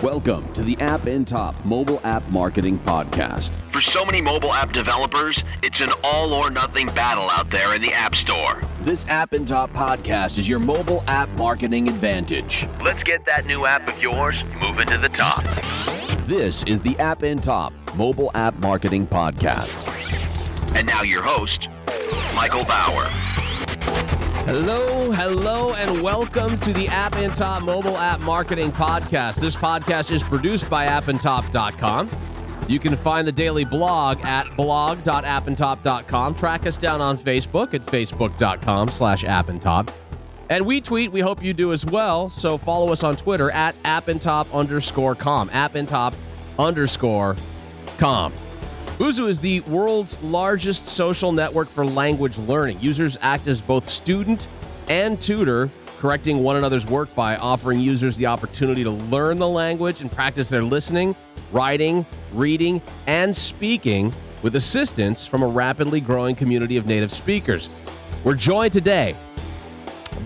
Welcome to the App in Top Mobile App Marketing Podcast. For so many mobile app developers, it's an all-or-nothing battle out there in the App Store. This App in Top podcast is your mobile app marketing advantage. Let's get that new app of yours moving to the top. This is the App in Top Mobile App Marketing Podcast. And now your host, Michael Bauer. Hello, and welcome to the App in Top Mobile App Marketing Podcast. This podcast is produced by appintop.com. You can find the daily blog at blog.appintop.com. Track us down on Facebook at facebook.com/appintop. And we tweet, we hope you do as well, so follow us on Twitter at appintop_com, appintop_com. Busuu is the world's largest social network for language learning. Users act as both student and tutor, correcting one another's work by offering users the opportunity to learn the language and practice their listening, writing, reading, and speaking with assistance from a rapidly growing community of native speakers. We're joined today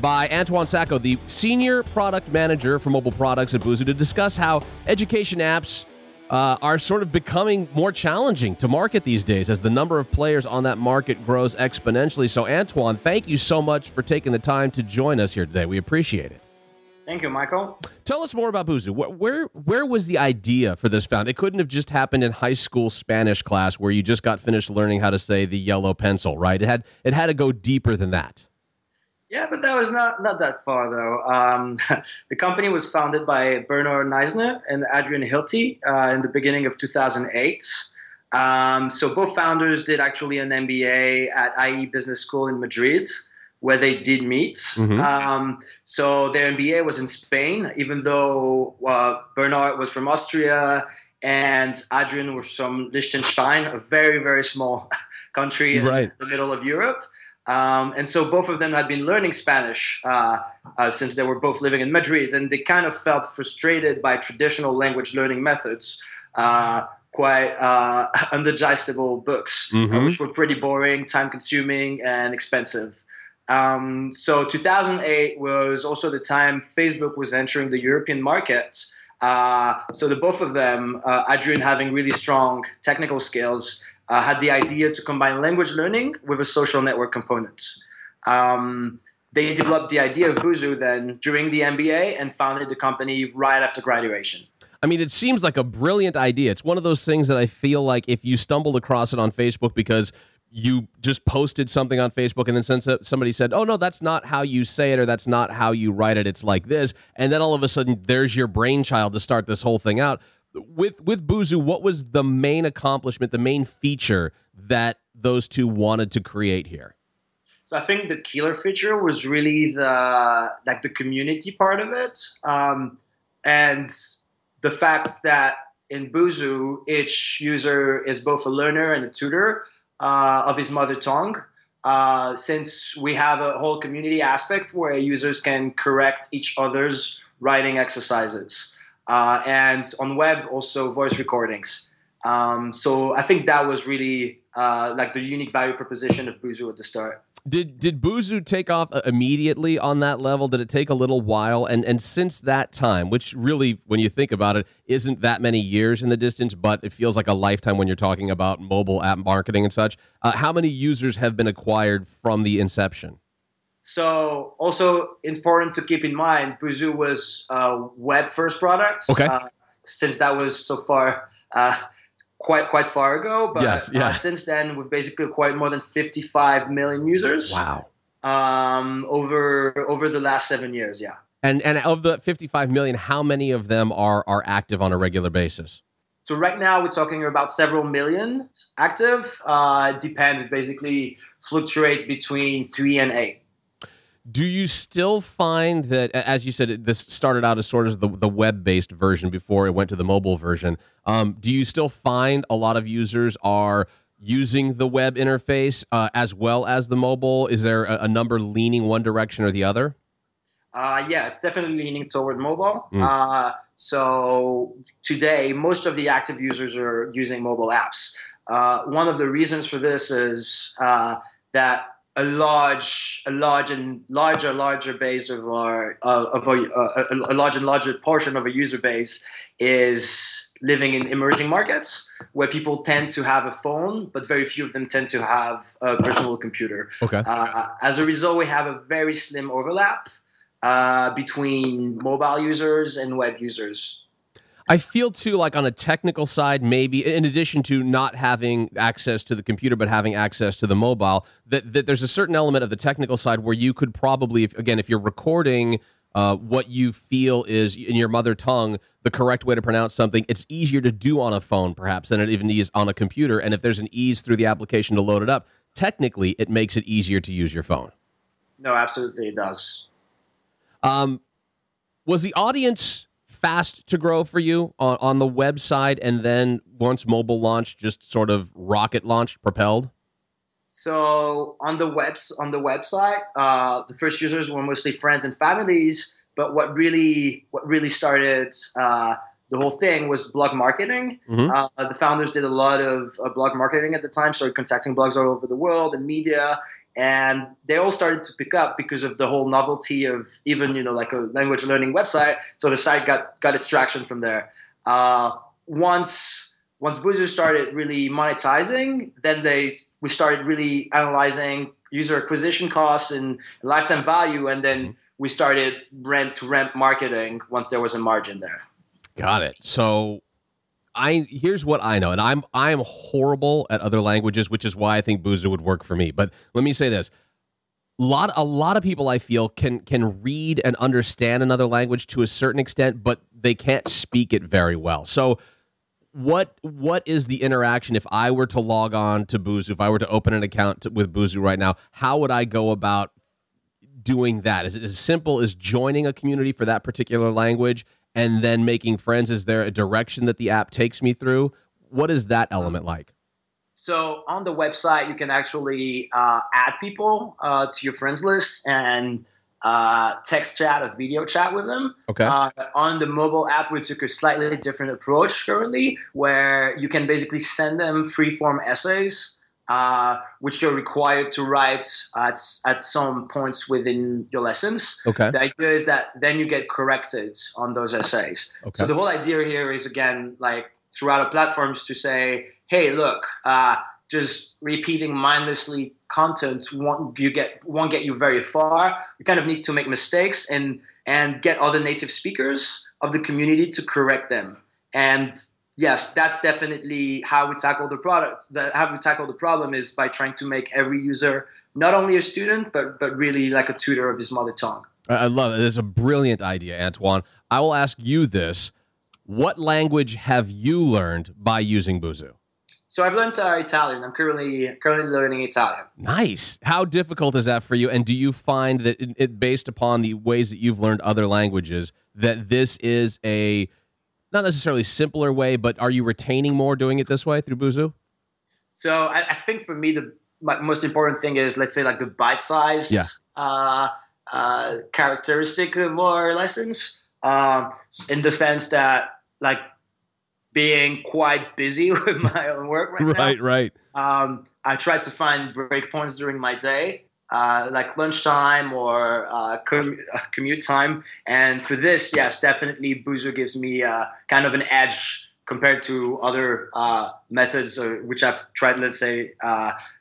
by Antoine Sakho, the Senior Product Manager for Mobile Products at Busuu, to discuss how education apps are sort of becoming more challenging to market these days as the number of players on that market grows exponentially. So, Antoine, thank you so much for taking the time to join us here today. We appreciate it. Thank you, Michael. Tell us more about Busuu. Where was the idea for this found? It couldn't have just happened in high school Spanish class where you just got finished learning how to say the yellow pencil, right? It had to go deeper than that. Yeah, but that was not that far, though. The company was founded by Bernard Neisner and Adrian Hilty in the beginning of 2008. So both founders did actually an MBA at IE Business School in Madrid, where they did meet. Mm-hmm. So their MBA was in Spain, even though Bernard was from Austria and Adrian was from Liechtenstein, a very, very small country in the middle of Europe. And so both of them had been learning Spanish since they were both living in Madrid, and they kind of felt frustrated by traditional language learning methods, quite undigestible books, which were pretty boring, time-consuming, and expensive. So 2008 was also the time Facebook was entering the European market. So the both of them, Adrian having really strong technical skills, had the idea to combine language learning with a social network component. They developed the idea of Busuu then during the MBA and founded the company right after graduation. I mean, it seems like a brilliant idea. It's one of those things that I feel like if you stumbled across it on Facebook because you just posted something on Facebook and then somebody said, oh, no, that's not how you say it or that's not how you write it. It's like this. And then all of a sudden, there's your brainchild to start this whole thing out. With Busuu, what was the main accomplishment, the main feature that those two wanted to create here? So I think the killer feature was really the community part of it, and the fact that in Busuu, each user is both a learner and a tutor of his mother tongue. Since we have a whole community aspect where users can correct each other's writing exercises. And on web, also voice recordings. So I think that was really like the unique value proposition of Busuu at the start. Did Busuu take off immediately on that level? Did it take a little while? And since that time, which really, when you think about it, isn't that many years in the distance, but it feels like a lifetime when you're talking about mobile app marketing and such, how many users have been acquired from the inception? So also important to keep in mind, Busuu was a web-first product. Okay. Since that was so far quite far ago, but yes. Since then we've basically acquired more than 55 million users. Wow. Over the last 7 years, yeah. And of the 55 million, how many of them are active on a regular basis? So right now we're talking about several million active. It depends. It basically fluctuates between 3 and 8. Do you still find that, as you said, this started out as sort of the web-based version before it went to the mobile version? Do you still find a lot of users are using the web interface as well as the mobile? Is there a number leaning one direction or the other? Yeah, it's definitely leaning toward mobile. So today, most of the active users are using mobile apps. One of the reasons for this is that a larger base of a large and larger portion of a user base is living in emerging markets where people tend to have a phone, but very few of them tend to have a personal computer. Okay. As a result, we have a very slim overlap between mobile users and web users. I feel too, like on a technical side, maybe in addition to not having access to the computer but having access to the mobile, that there's a certain element of the technical side where you could probably, if you're recording what you feel is in your mother tongue the correct way to pronounce something, it's easier to do on a phone perhaps than it even is on a computer. And if there's an ease through the application to load it up, technically it makes it easier to use your phone. No, absolutely it does. Was the audience fast to grow for you on the website, and then once mobile launched, just sort of rocket launched, propelled? So on the website, the first users were mostly friends and families. But what really started the whole thing was blog marketing. Mm-hmm. The founders did a lot of blog marketing at the time, started contacting blogs all over the world and media. And they all started to pick up because of the whole novelty of even, like a language learning website. So the site got its traction from there. Once Busuu started really monetizing, then we started really analyzing user acquisition costs and lifetime value. And then we started ramp marketing once there was a margin there. Got it. So here's what I know, and I am horrible at other languages, which is why I think Busuu would work for me. But let me say this: a lot of people I feel can read and understand another language to a certain extent, but they can't speak it very well. So what is the interaction if I were to log on to Busuu, if I were to open an account with Busuu right now? How would I go about doing that? Is it as simple as joining a community for that particular language and then making friends? Is there a direction that the app takes me through? What is that element like? So on the website, you can actually add people to your friends list and text chat or video chat with them. Okay. On the mobile app, we took a slightly different approach currently, where you can basically send them free-form essays, which you're required to write at some points within your lessons. Okay. The idea is that then you get corrected on those essays. Okay. So the whole idea here is, again, like throughout the platforms to say, hey, look, just repeating mindlessly content won't get you very far. You kind of need to make mistakes and get other native speakers of the community to correct them. And yes, that's definitely how we tackle the problem is by trying to make every user not only a student, but really like a tutor of his mother tongue. I love it. It's a brilliant idea, Antoine. I will ask you this. What language have you learned by using Busuu? So I've learned Italian. I'm currently learning Italian. Nice. How difficult is that for you? And do you find that it based upon the ways that you've learned other languages, that this is a not necessarily simpler way, but are you retaining more doing it this way through Busuu? So I think for me, the most important thing is, let's say, like the bite-sized characteristic of our lessons, in the sense that, like, being quite busy with my own work right now. Right. I try to find breakpoints during my day, like lunchtime or commute time. And for this, yes, definitely Busuu gives me kind of an edge compared to other methods which I've tried, let's say,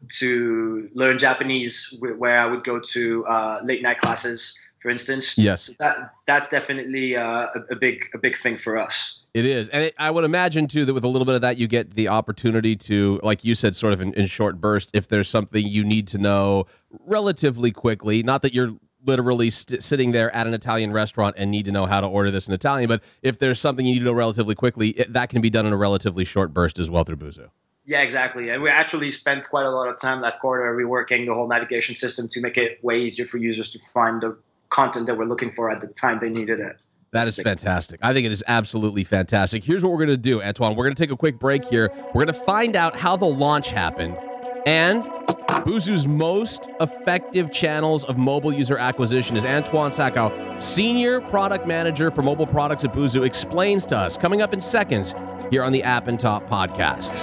to learn Japanese, where I would go to late night classes, for instance. Yes. So that's definitely a big thing for us. It is. And I would imagine, too, that with a little bit of that, you get the opportunity to, like you said, sort of in short bursts, if there's something you need to know relatively quickly, not that you're literally sitting there at an Italian restaurant and need to know how to order this in Italian, but if there's something you need to know relatively quickly, that can be done in a relatively short burst as well through Busuu. Yeah, exactly. And we actually spent quite a lot of time last quarter reworking the whole navigation system to make it way easier for users to find the content that we're looking for at the time they needed it. That is fantastic. I think it is absolutely fantastic. Here's what we're going to do, Antoine. We're going to take a quick break here. We're going to find out how the launch happened and Busuu's most effective channels of mobile user acquisition. As Antoine Sakho, Senior Product Manager for Mobile Products at Busuu, explains to us, coming up in seconds here on the App and Top podcast.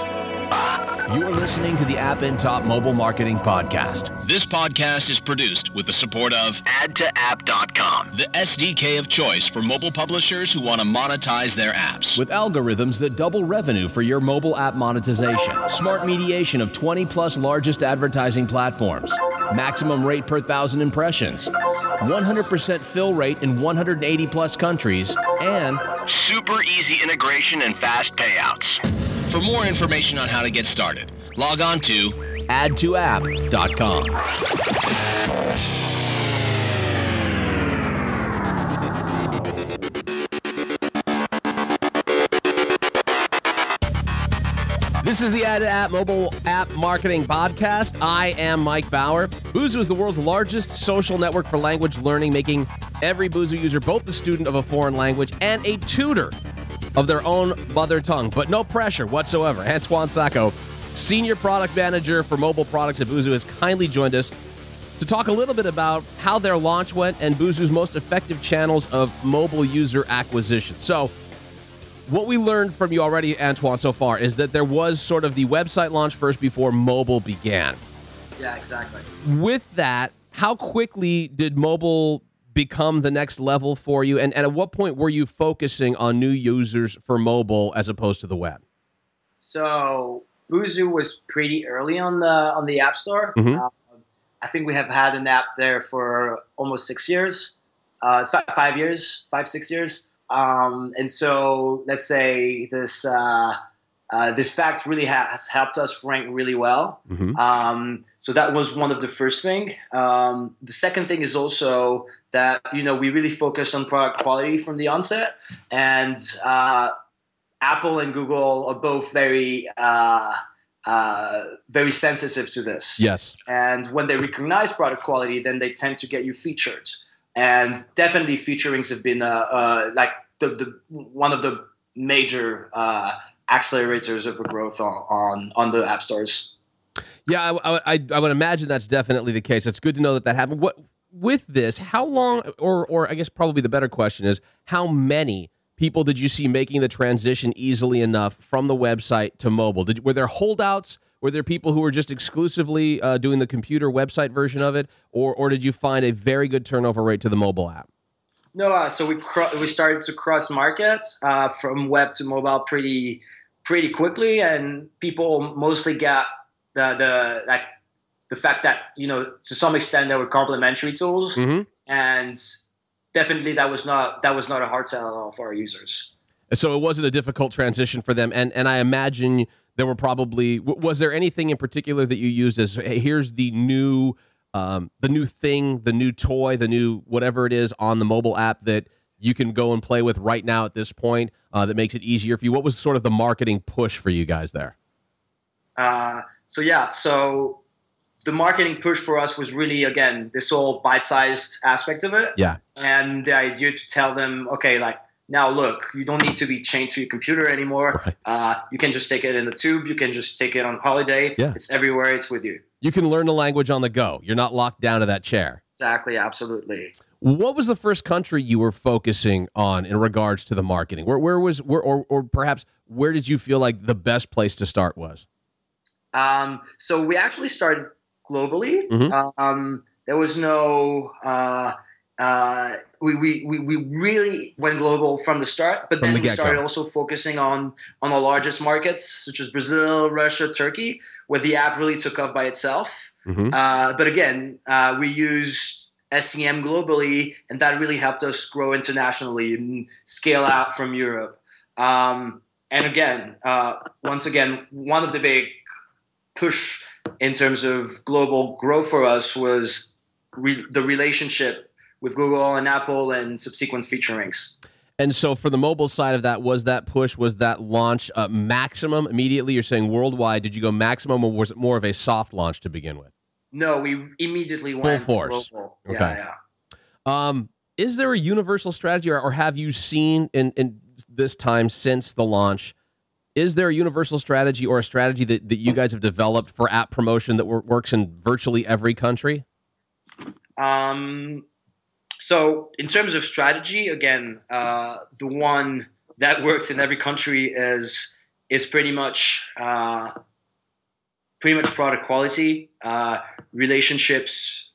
You are listening to the App in Top Mobile Marketing Podcast. This podcast is produced with the support of AdtoApp.com, the SDK of choice for mobile publishers who want to monetize their apps. With algorithms that double revenue for your mobile app monetization, smart mediation of 20 plus largest advertising platforms, maximum rate per 1,000 impressions, 100% fill rate in 180 plus countries, and Super easy integration and fast payouts. For more information on how to get started, log on to AdtoApp.com. This is the AdtoApp Mobile App Marketing Podcast. I am Mike Bauer. Busuu is the world's largest social network for language learning, making every Busuu user both the student of a foreign language and a tutor of their own mother tongue, but no pressure whatsoever. Antoine Sakho, Senior Product Manager for Mobile Products at Busuu, has kindly joined us to talk a little bit about how their launch went and Busuu's most effective channels of mobile user acquisition. So, what we learned from you already, Antoine, so far is that there was sort of the website launch first before mobile began. Yeah, exactly. With that, how quickly did mobile become the next level for you? And at what point were you focusing on new users for mobile as opposed to the web? So Busuu was pretty early on the App Store. Mhm. I think we have had an app there for almost 6 years, 5 years, 6 years. And so let's say this fact really has helped us rank really well. Mm-hmm. So that was one of the first thing. The second thing is also that, we really focused on product quality from the onset, and Apple and Google are both very sensitive to this. Yes. And when they recognize product quality, then they tend to get you featured. And definitely featurings have been like the one of the major accelerators of the growth on the app stores. Yeah, I would imagine that's definitely the case. It's good to know that happened. What with this? How long, or I guess probably the better question is, how many people did you see making the transition easily enough from the website to mobile? Were there holdouts? Were there people who were just exclusively doing the computer website version of it, or did you find a very good turnover rate to the mobile app? No, so we started to cross market from web to mobile pretty quickly, and people mostly got the fact that to some extent there were complementary tools, Mm-hmm. and definitely that was not a hard sell at all for our users. So it wasn't a difficult transition for them, and I imagine there were probably, was there anything in particular that you used as, hey, here's the new thing, the new toy, the new whatever it is on the mobile app that you can go and play with right now at this point that makes it easier for you? What was sort of the marketing push for you guys there? So the marketing push for us was really, again, this whole bite-sized aspect of it. Yeah. And the idea to tell them, okay, like, now look, you don't need to be chained to your computer anymore. Right. You can just take it in the tube. You can just take it on holiday. Yeah. It's everywhere. It's with you. You can learn the language on the go. You're not locked down to that chair. Exactly. Absolutely. What was the first country you were focusing on in regards to the marketing? Or perhaps where did you feel like the best place to start was? So we actually started globally. Mm-hmm. There was no. We really went global from the start, but then we started also focusing on the largest markets such as Brazil, Russia, Turkey, where the app really took off by itself. Mm-hmm. But again, we used SEM globally, and that really helped us grow internationally and scale out from Europe. And again, once again, one of the big push in terms of global growth for us was the relationship with Google and Apple and subsequent featurings. And so for the mobile side of that, was that launch maximum immediately? You're saying worldwide. Did you go maximum, or was it more of a soft launch to begin with? No, we immediately went global. Okay. Yeah. Is there a universal strategy, or have you seen in this time since the launch, is there a universal strategy or a strategy that you guys have developed for app promotion that works in virtually every country? So in terms of strategy, again, the one that works in every country is pretty much pretty much product quality, relationships,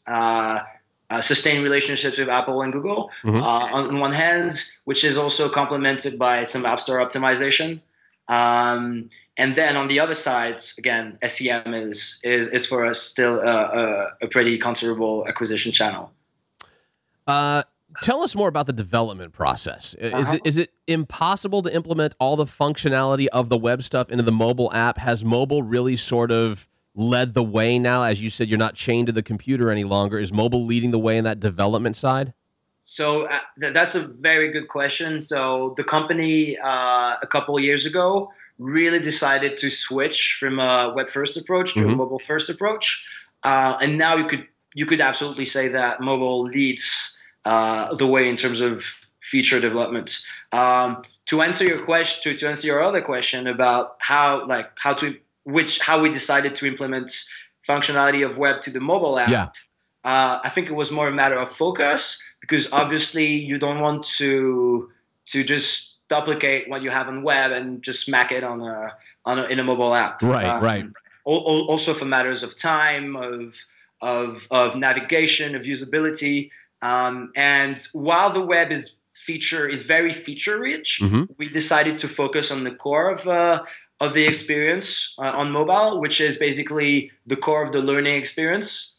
sustained relationships with Apple and Google on one hand, which is also complemented by some App Store optimization. And then on the other side, again, SEM is for us still a pretty considerable acquisition channel. Tell us more about the development process. Is it impossible to implement all the functionality of the web stuff into the mobile app? Has mobile really sort of led the way now? As you said, you're not chained to the computer any longer. Is mobile leading the way in that development side? So that's a very good question. So the company a couple of years ago really decided to switch from a web-first approach to a mobile-first approach. And now you could absolutely say that mobile leads the way in terms of feature development. To answer your question, to answer your other question about how we decided to implement functionality of web to the mobile app, I think it was more a matter of focus, because obviously you don't want to just duplicate what you have on web and just smack it in a mobile app. Right. Also for matters of time, of navigation, of usability. And while the web is very feature rich, we decided to focus on the core of the experience on mobile, which is basically the core of the learning experience.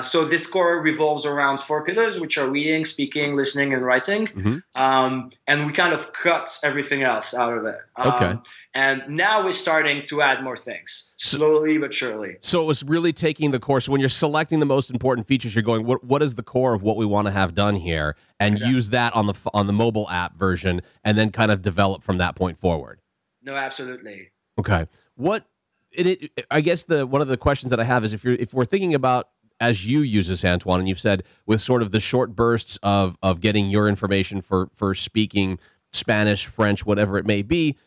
So this core revolves around 4 pillars, which are reading, speaking, listening, and writing. And we kind of cut everything else out of it. Okay. And now we're starting to add more things, slowly but surely. So it was really taking the core. So when you're selecting the most important features, you're going, what is the core of what we want to have done here, and use that on the mobile app version, and then kind of develop from that point forward. No, absolutely. Okay. I guess one of the questions that I have is if we're thinking about, as you use this, Antoine, and you've said with sort of the short bursts of getting your information for speaking Spanish, French, whatever it may be,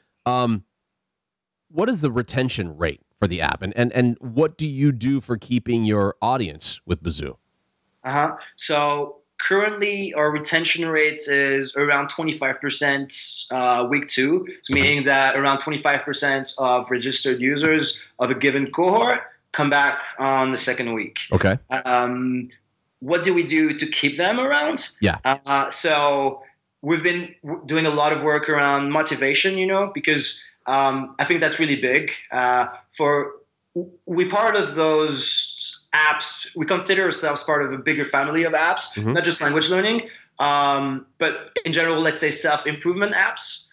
what is the retention rate for the app, and what do you do for keeping your audience with Busuu? So currently our retention rate is around 25% week 2, meaning that around 25% of registered users of a given cohort come back on the second week. Okay. What do we do to keep them around? So we've been doing a lot of work around motivation, because I think that's really big. We part of those apps, we consider ourselves part of a bigger family of apps, not just language learning, but in general, let's say self-improvement apps.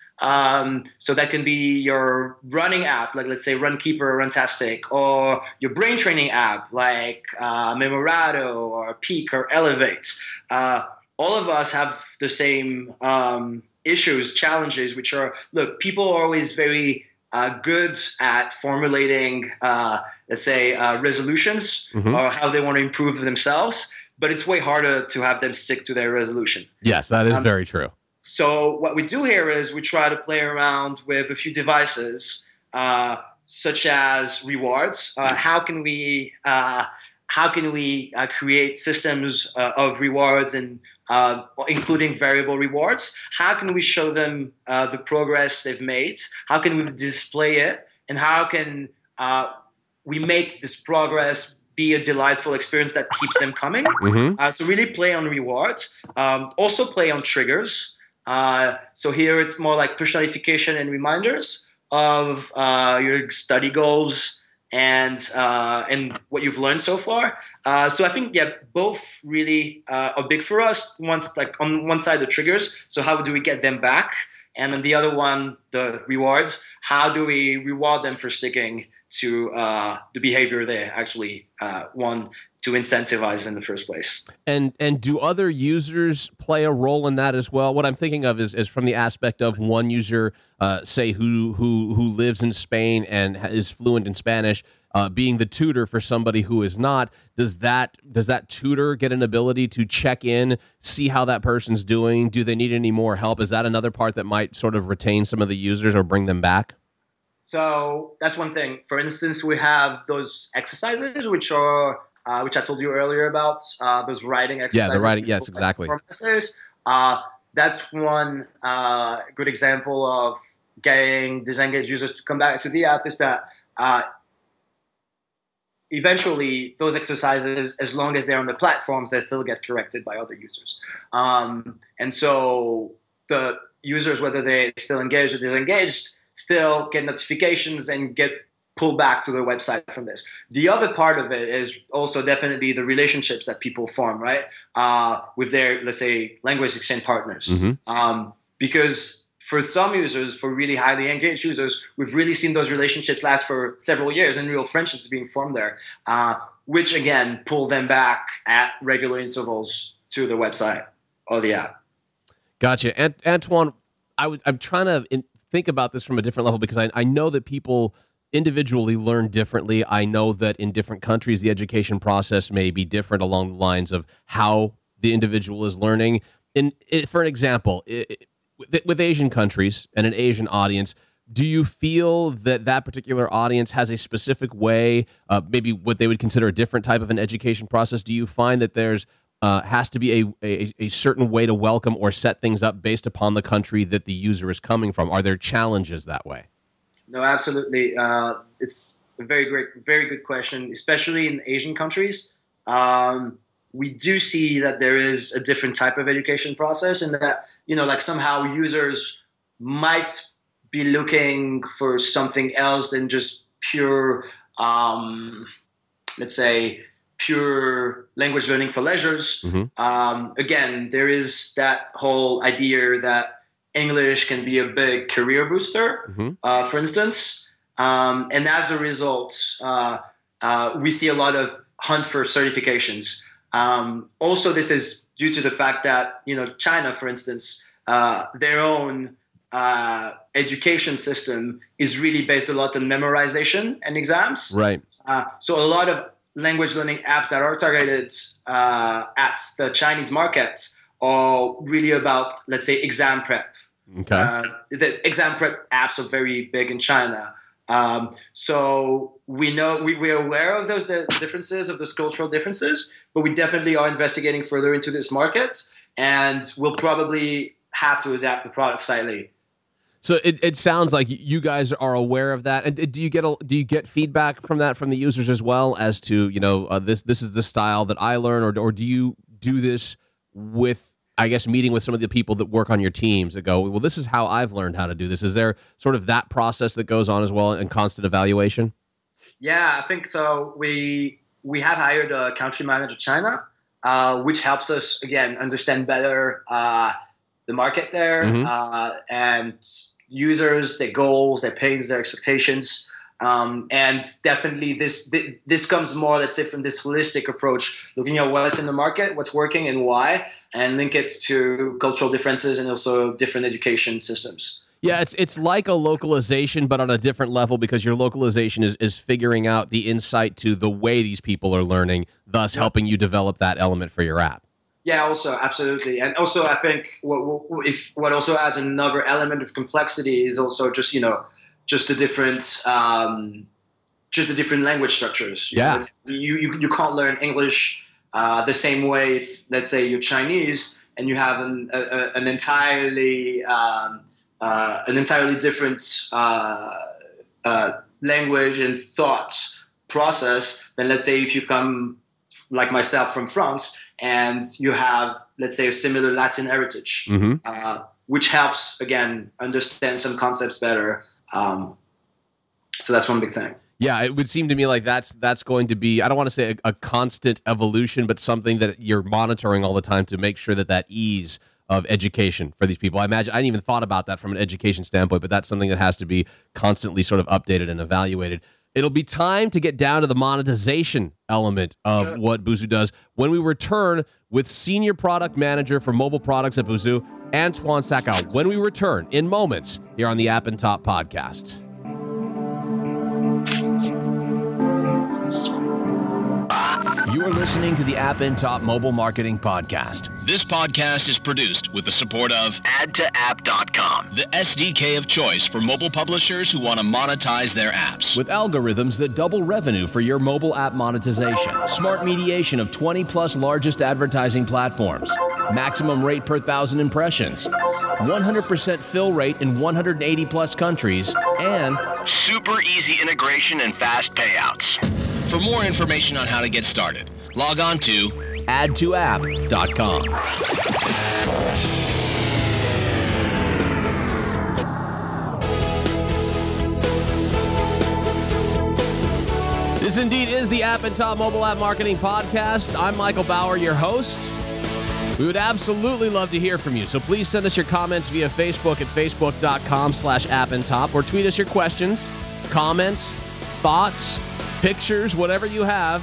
So that can be your running app, like let's say Runkeeper or Runtastic, or your brain training app like Memorado or Peak or Elevate. All of us have the same issues, challenges, which are, look, people are always very good at formulating, let's say, resolutions or how they want to improve themselves, but it's way harder to have them stick to their resolution. Yes, that is very true. So what we do here is we try to play around with a few devices, such as rewards. How can we create systems of rewards, and including variable rewards? How can we show them the progress they've made? How can we display it? And how can we make this progress be a delightful experience that keeps them coming? So really play on rewards. Also play on triggers. So here it's more like push notification and reminders of your study goals and what you've learned so far. So I think, both really are big for us. On one side, the triggers. So how do we get them back? And then the other one, the rewards. How do we reward them for sticking to the behavior they actually want to incentivize in the first place? And do other users play a role in that as well? What I'm thinking of is from the aspect of one user, say who lives in Spain and is fluent in Spanish, being the tutor for somebody who is not. Does that tutor get an ability to check in, see how that person's doing? Do they need any more help? Is that another part that might sort of retain some of the users or bring them back? So that's one thing. For instance, we have those exercises, which I told you earlier about, those writing exercises. Yeah, the writing. Yes, exactly. That's one good example of getting disengaged users to come back to the app, is that eventually those exercises, as long as they're on the platforms, they still get corrected by other users. And so the users, whether they're still engaged or disengaged, still get notifications and get pulled back to their website from this. The other part of it is also definitely the relationships that people form, right, with their, let's say, language exchange partners. Because for some users, for really highly engaged users, we've really seen those relationships last for several years and real friendships being formed there, which, again, pull them back at regular intervals to the website or the app. Gotcha. And Antoine, I'm trying to think about this from a different level, because I know that people individually learn differently. I know that in different countries, the education process may be different along the lines of how the individual is learning. For an example, with Asian countries and an Asian audience, do you feel that that particular audience has a specific way, maybe what they would consider a different type of an education process? Do you find that there's has to be a certain way to welcome or set things up based upon the country that the user is coming from? Are there challenges that way? No, absolutely. It's a very good question, especially in Asian countries. We do see that there is a different type of education process, and that, like somehow users might be looking for something else than just pure, let's say, pure language learning for leisures. Again, there is that whole idea that English can be a big career booster, for instance. And as a result, we see a lot of hunt for certifications. Also, this is due to the fact that, China, for instance, their own education system is really based a lot on memorization and exams. Right. So a lot of language learning apps that are targeted at the Chinese market are really about, let's say, exam prep. Okay. The exam prep apps are very big in China. So we're aware of those differences, of those cultural differences, but we definitely are investigating further into this market, and we'll probably have to adapt the product slightly. So it sounds like you guys are aware of that. And do you get feedback from that from the users as well, as to, this is the style that I learn, or do you do this with, I guess, meeting with some of the people that work on your teams that go, well, this is how I've learned how to do this? Is there sort of that process that goes on as well, and constant evaluation? Yeah, I think so. We have hired a country manager China, which helps us, again, understand better the market there, and users, their goals, their pains, their expectations. And definitely this comes more, let's say, from this holistic approach, looking at what's in the market, what's working and why, and link it to cultural differences and also different education systems. Yeah, it's like a localization, but on a different level, because your localization is figuring out the insight to the way these people are learning, thus helping you develop that element for your app. Yeah, also, absolutely. And also, I think what also adds another element of complexity is also just the different language structures. You can't learn English the same way if, let's say, you're Chinese and you have an entirely different language and thought process than, let's say, if you come like myself from France and you have, let's say, a similar Latin heritage, which helps, again, understand some concepts better. So that's one big thing. Yeah, it would seem to me like that's going to be, I don't want to say a constant evolution, but something that you're monitoring all the time to make sure that ease of education for these people. I imagine, I hadn't even thought about that from an education standpoint, but that's something that has to be constantly sort of updated and evaluated. It'll be time to get down to the monetization element of what Busuu does when we return with Senior Product Manager for Mobile Products at Busuu, Antoine Sakho, when we return in moments here on the App and Top podcast. You are listening to the App and Top Mobile Marketing Podcast. This podcast is produced with the support of AdtoApp.com, the SDK of choice for mobile publishers who want to monetize their apps. With algorithms that double revenue for your mobile app monetization, smart mediation of 20-plus largest advertising platforms, maximum rate per 1,000 impressions, 100% fill rate in 180-plus countries, and super easy integration and fast payouts. For more information on how to get started, log on to AdtoApp.com. This indeed is the App and Top Mobile App Marketing Podcast. I'm Michael Bauer, your host. We would absolutely love to hear from you, so please send us your comments via Facebook at facebook.com/appandtop, or tweet us your questions, comments, thoughts, pictures, whatever you have,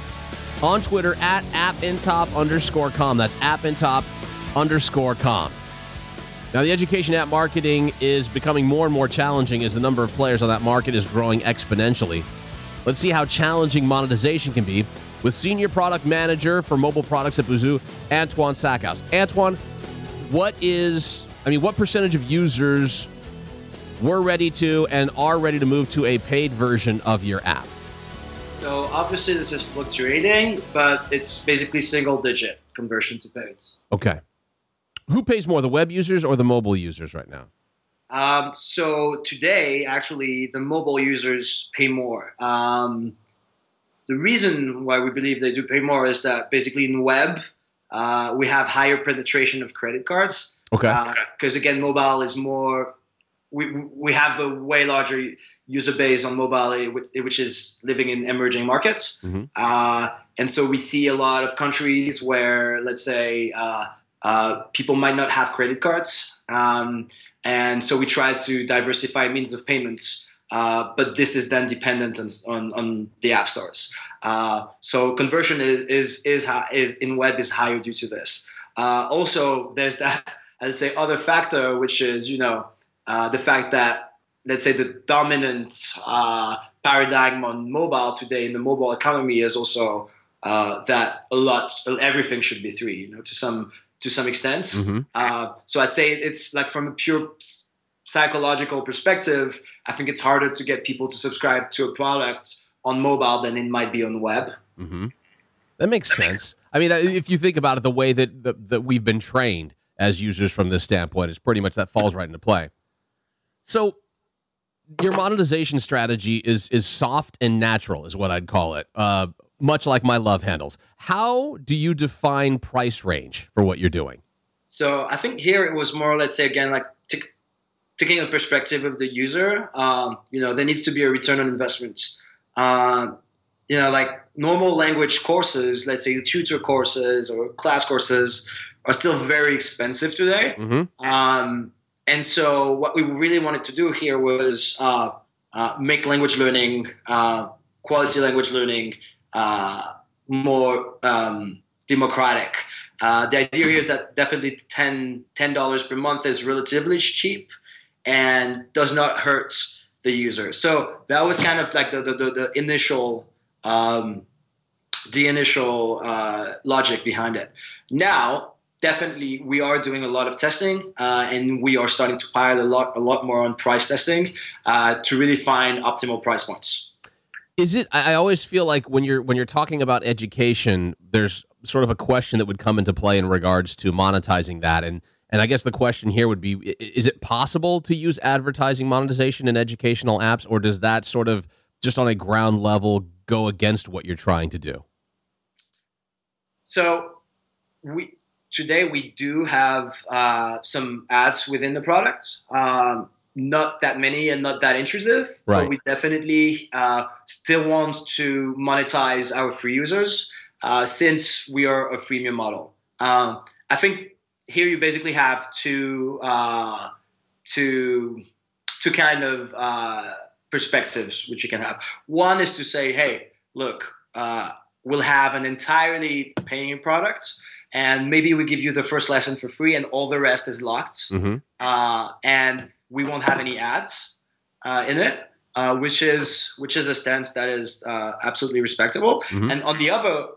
on Twitter at appandtop_com. That's appandtop_com. Now, the education app marketing is becoming more and more challenging as the number of players on that market is growing exponentially. Let's see how challenging monetization can be with Senior Product Manager for Mobile Products at Busuu, Antoine Sakho. Antoine, what percentage of users were ready to and are ready to move to a paid version of your app? So obviously this is fluctuating, but it's basically single-digit conversion to paid. Okay. Who pays more, the web users or the mobile users right now? So today, actually, the mobile users pay more. The reason why we believe they do pay more is that basically in web, we have higher penetration of credit cards. Okay. Because again, mobile is more. We have a way larger user base on mobile, which is living in emerging markets. Mm-hmm. And so we see a lot of countries where, let's say, people might not have credit cards. And so we try to diversify means of payments. But this is then dependent on the app stores. So conversion is in web is higher due to this. Also, there's that, I'd say, other factor, which is, the fact that, let's say, the dominant paradigm on mobile today in the mobile economy is also that everything should be free, to some extent. Mm-hmm. So I'd say it's like from a pure psychological perspective, I think it's harder to get people to subscribe to a product on mobile than it might be on the web. Mm-hmm. That makes sense. I mean, if you think about it, the way that we've been trained as users from this standpoint is pretty much that falls right into play. So your monetization strategy is soft and natural is what I'd call it, much like my love handles. How do you define price range for what you're doing? So I think here it was more, let's say, again, like taking a perspective of the user. There needs to be a return on investment. Like normal language courses, let's say tutor courses or class courses, are still very expensive today. Mm-hmm. And so what we really wanted to do here was make language learning, quality language learning, more democratic. The idea here is that definitely $10 per month is relatively cheap and does not hurt the user. So that was kind of like the initial logic behind it. Now, definitely, we are doing a lot of testing, and we are starting to pile a lot more on price testing to really find optimal price points. Is it? I always feel like when you're talking about education, there's sort of a question that would come into play in regards to monetizing that, and I guess the question here would be: is it possible to use advertising monetization in educational apps, or does that sort of just on a ground level go against what you're trying to do? So Today we do have some ads within the product. Not that many and not that intrusive, right. But we definitely still want to monetize our free users since we are a freemium model. I think here you basically have two kind of perspectives which you can have. One is to say, hey, look, we'll have an entirely paying product, and maybe we give you the first lesson for free and all the rest is locked. Mm-hmm. And we won't have any ads in it, which is a stance that is absolutely respectable. Mm-hmm. And on the other,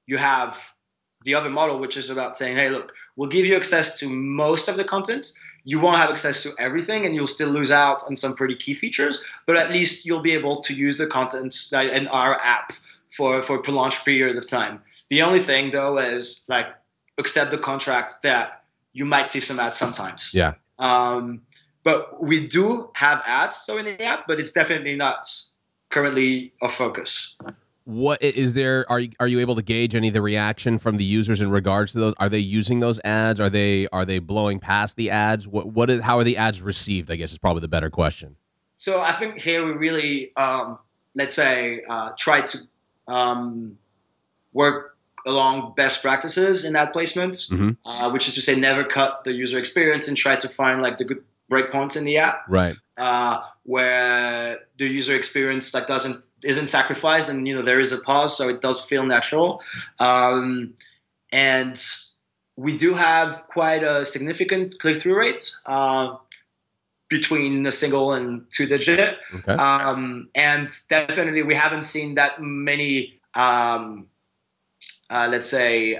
you have the other model, which is about saying, hey, look, we'll give you access to most of the content. You won't have access to everything, and you'll still lose out on some pretty key features, but at least you'll be able to use the content in our app for a prolonged period of time. The only thing, though, is like accept the contract that you might see some ads sometimes. Yeah. But we do have ads in the app, but it's definitely not currently a focus. What is there? Are you able to gauge any of the reaction from the users in regards to those? Are they using those ads? Are they blowing past the ads? How are the ads received? I guess is probably the better question. So I think here we really, let's say, try to work along best practices in ad placements, which is to say never cut the user experience and try to find like the good breakpoints in the app, right? Where the user experience like isn't sacrificed, and there is a pause, so it does feel natural. And we do have quite a significant click-through rate between a single and 2-digit. Okay. And definitely we haven't seen that many, let's say,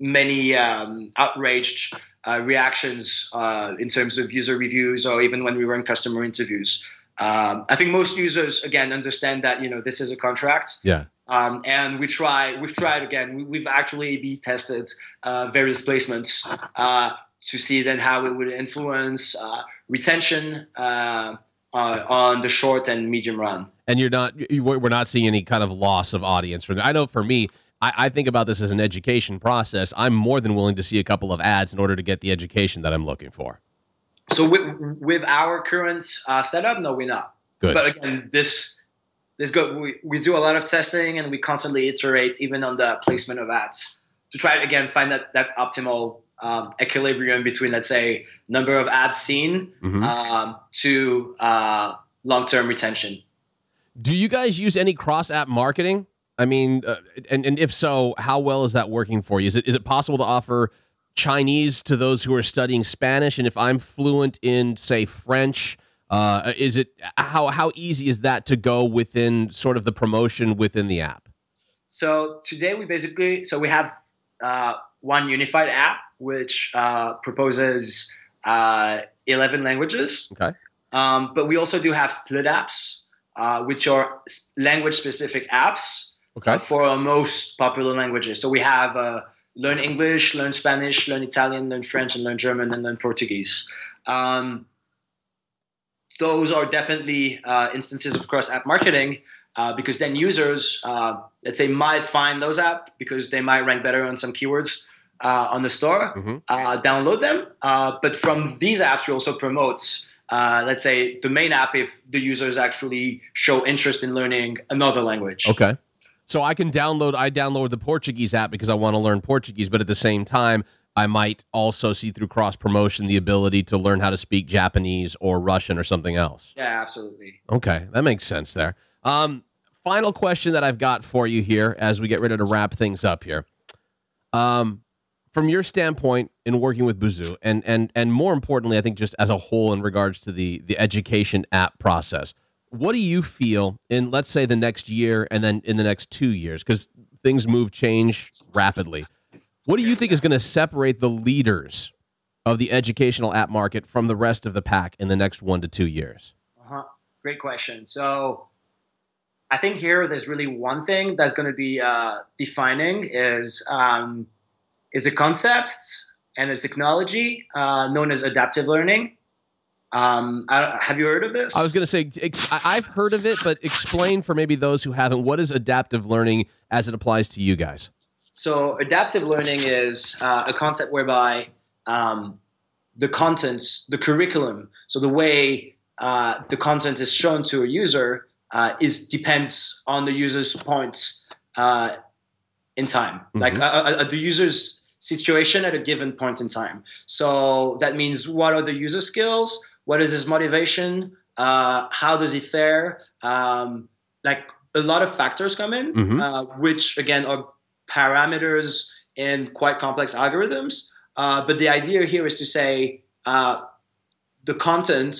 many outraged reactions in terms of user reviews or even when we run customer interviews. I think most users, again, understand that, this is a contract. Yeah. And we've tried again, we've actually A/B tested various placements to see then how it would influence retention on the short and medium run. And we're not seeing any kind of loss of audience from. I know for me, I think about this as an education process. I'm more than willing to see a couple of ads in order to get the education that I'm looking for. So with our current setup, no, we're not. Good. But again, this good. We do a lot of testing and we constantly iterate even on the placement of ads to try to again find that optimal equilibrium between, let's say, number of ads seen to long-term retention. Do you guys use any cross-app marketing? I mean, and if so, how well is that working for you? Is it possible to offer Chinese to those who are studying Spanish? And if I'm fluent in, say, French, is it how easy is that to go within sort of the promotion within the app? So today we have one unified app which proposes 11 languages. Okay. But we also do have split apps, which are language-specific apps. Okay. For our most popular languages. So we have Learn English, Learn Spanish, Learn Italian, Learn French, and Learn German, and Learn Portuguese. Those are definitely instances of cross-app marketing because then users, let's say, might find those apps because they might rank better on some keywords on the store, download them. But from these apps, we also promote, let's say, the main app if the users actually show interest in learning another language. Okay. So I download the Portuguese app because I want to learn Portuguese, but at the same time, I might also see through cross-promotion the ability to learn how to speak Japanese or Russian or something else. Yeah, absolutely. Okay, that makes sense there. Final question that I've got for you here as we get ready to wrap things up here. From your standpoint in working with Busuu, and more importantly, I think just as a whole in regards to the education app process, what do you feel in, let's say, the next year and then in the next 2 years, because things change rapidly. What do you think is going to separate the leaders of the educational app market from the rest of the pack in the next 1 to 2 years? Great question. So I think here there's really one thing that's going to be defining is a concept and a technology known as adaptive learning. Have you heard of this? I was going to say, I've heard of it, but explain for maybe those who haven't, what is adaptive learning as it applies to you guys? So adaptive learning is a concept whereby the contents, the curriculum, so the way the content is shown to a user depends on the user's points in time, like the user's situation at a given point in time. So that means what are the user skills? What is his motivation? How does he fare? Like a lot of factors come in, which again are parameters in quite complex algorithms. But the idea here is to say the content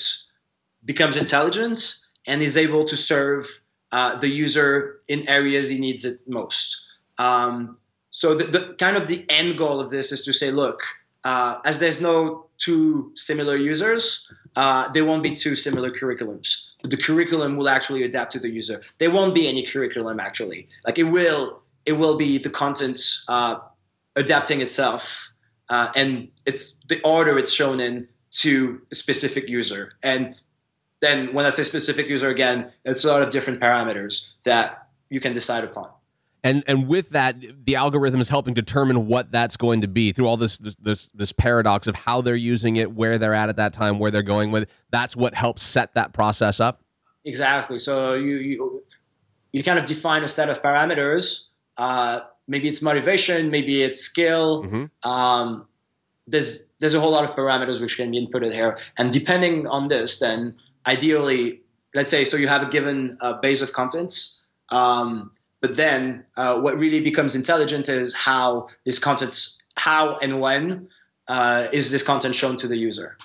becomes intelligent and is able to serve the user in areas he needs it most. So the kind of the end goal of this is to say, look, as there's no two similar users, there won't be two similar curriculums. The curriculum will actually adapt to the user. There won't be any curriculum actually. Like it will be the content adapting itself, and it's the order it's shown in to a specific user. And then when I say specific user, again, it's a lot of different parameters that you can decide upon. And with that, the algorithm is helping determine what that's going to be through all this paradox of how they're using it, where they're at that time, where they're going with it. That's what helps set that process up. Exactly. So you kind of define a set of parameters. Maybe it's motivation, maybe it's skill. Mm-hmm. There's a whole lot of parameters which can be inputted here, and depending on this, then ideally, let's say, so you have a given base of contents. But then what really becomes intelligent is how and when is this content shown to the user.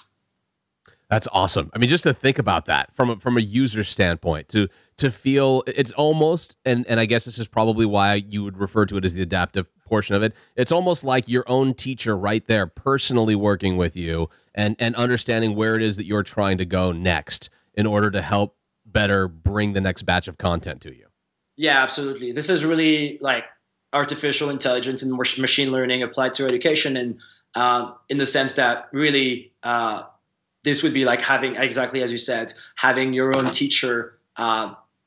That's awesome. I mean, just to think about that from a user standpoint, to feel it's almost, and I guess this is probably why you would refer to it as the adaptive portion of it. It's almost like your own teacher right there personally working with you and understanding where it is that you're trying to go next in order to help better bring the next batch of content to you. Yeah, absolutely. This is really like artificial intelligence and machine learning applied to education, and in the sense that really this would be like having, exactly as you said, having your own teacher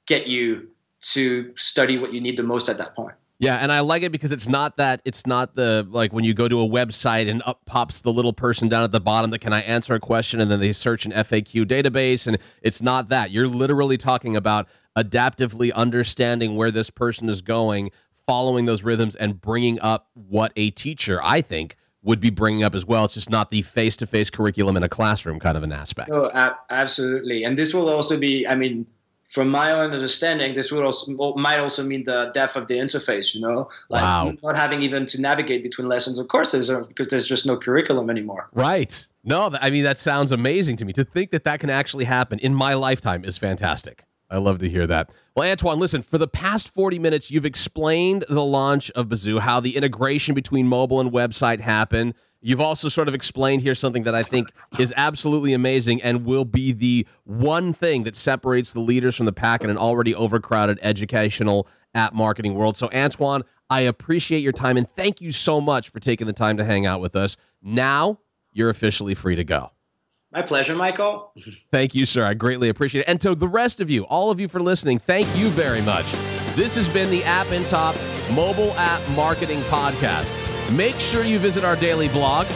get you to study what you need the most at that point. Yeah, and I like it because it's not the, like when you go to a website and up pops the little person down at the bottom that, can I answer a question? And then they search an FAQ database, and it's not that. You're literally talking about adaptively understanding where this person is going, following those rhythms, and bringing up what a teacher, I think, would be bringing up as well. It's just not the face-to-face curriculum in a classroom kind of an aspect. Oh, absolutely. And this will also be, I mean, from my own understanding, this might also mean the depth of the interface, like wow. Not having even to navigate between lessons or courses, because there's just no curriculum anymore. Right. No, I mean, that sounds amazing to me. To think that can actually happen in my lifetime is fantastic. I love to hear that. Well, Antoine, listen, for the past 40 minutes, you've explained the launch of Busuu, how the integration between mobile and website happened. You've also sort of explained here something that I think is absolutely amazing and will be the one thing that separates the leaders from the pack in an already overcrowded educational app marketing world. So, Antoine, I appreciate your time, and thank you so much for taking the time to hang out with us. Now, you're officially free to go. My pleasure, Michael. Thank you, sir. I greatly appreciate it. And to the rest of you, all of you for listening, thank you very much. This has been the App in Top Mobile App Marketing Podcast. Make sure you visit our daily blog,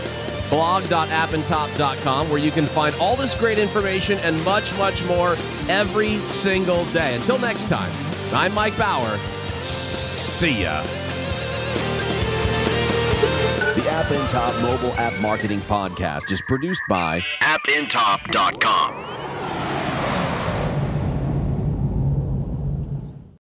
blog.appintop.com, where you can find all this great information and much, much more every single day. Until next time, I'm Mike Bauer. See ya. The App in Top Mobile App Marketing Podcast is produced by AppInTop.com.